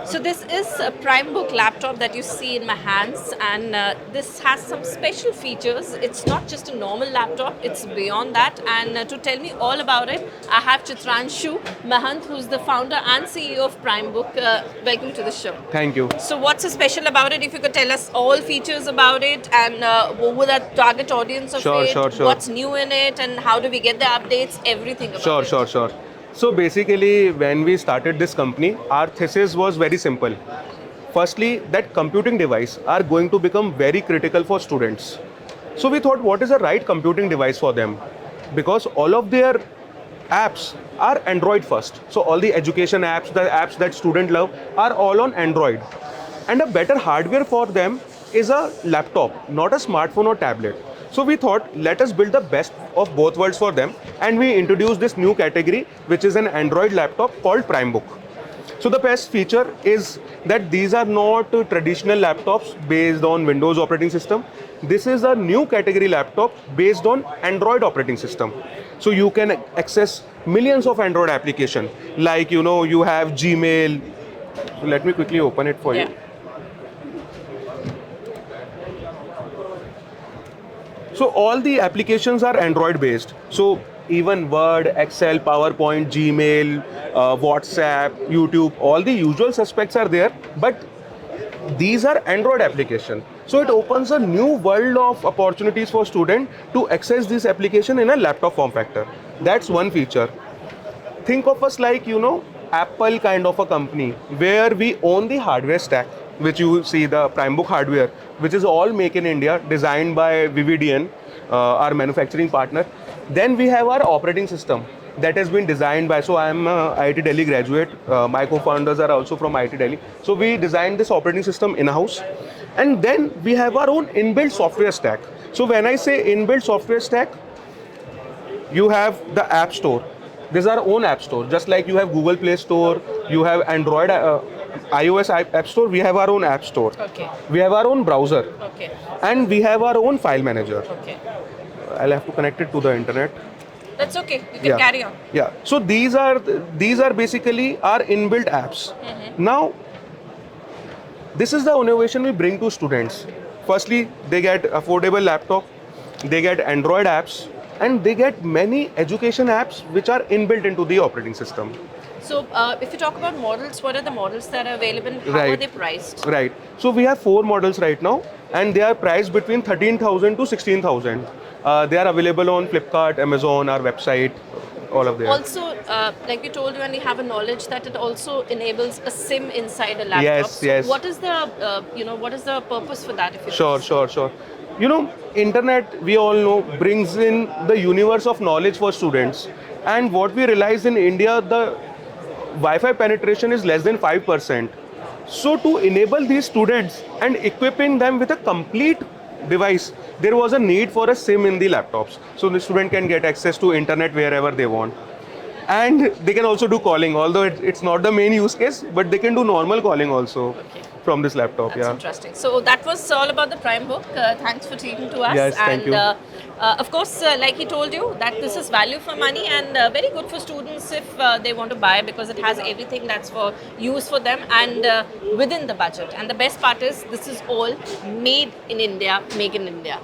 So this is a PrimeBook laptop that you see in my hands, and this has some special features. It's not just a normal laptop, it's beyond that. And to tell me all about it, I have Chitranshu Mahant, who's the founder and CEO of PrimeBook. Welcome to the show. Thank you. So what's so special about it? If you could tell us all features about it, and who the target audience of Sure, it, sure, sure. what's new in it, and how do we get the updates, everything about Sure, it. sure, sure. So basically, when we started this company, our thesis was very simple. Firstly, that computing device are going to become very critical for students. So we thought, what is the right computing device for them? Because all of their apps are Android first. So all the education apps, the apps that students love, are all on Android. And a better hardware for them is a laptop, not a smartphone or tablet. So we thought, let us build the best of both worlds for them, and we introduced this new category, which is an Android laptop called PrimeBook. So the best feature is that these are not traditional laptops based on Windows operating system. This is a new category laptop based on Android operating system. So you can access millions of Android applications, like you have Gmail. So let me quickly open it for you. So all the applications are Android based. So even Word, Excel, PowerPoint, Gmail, WhatsApp, YouTube, all the usual suspects are there, but these are Android application. So it opens a new world of opportunities for students to access this application in a laptop form factor. That's one feature. Think of us like, Apple kind of a company where we own the hardware stack, which you see the PrimeBook hardware, which is all made in India, designed by Vividian, our manufacturing partner. Then we have our operating system that has been designed by, so I'm a IIT Delhi graduate, my co-founders are also from IIT Delhi. So we designed this operating system in-house. And then we have our own inbuilt software stack. So when I say inbuilt software stack, you have the App Store. This is our own App Store. Just like you have Google Play Store, you have Android, iOS App Store, we have our own App Store. Okay. We have our own browser. Okay. And we have our own file manager. Okay. I'll have to connect it to the internet. That's okay. You can carry on. Yeah. So these are basically our inbuilt apps. Now, this is the innovation we bring to students. Firstly, they get affordable laptop, they get Android apps, and they get many education apps which are inbuilt into the operating system. So if you talk about models, what are the models that are available? How are they priced? Right. So we have 4 models right now, and they are priced between 13,000 to 16,000. They are available on Flipkart, Amazon, our website, all of them. Also, like we told you, and we have a knowledge that it also enables a SIM inside a laptop. Yes, so yes. What is the what is the purpose for that? If you Sure. Internet, we all know, brings in the universe of knowledge for students. And what we realize in India, the Wi-Fi penetration is less than 5%. So to enable these students and equipping them with a complete device, there was a need for a SIM in the laptops. So the student can get access to internet wherever they want. And they can also do calling, although it's not the main use case, but they can do normal calling also from this laptop. That's interesting. So that was all about the PrimeBook. Thanks for speaking to us. Yes, thank you. Of course, like he told you, that this is value for money and very good for students if they want to buy, because it has everything that's for use for them and within the budget. And the best part is this is all made in India, make in India.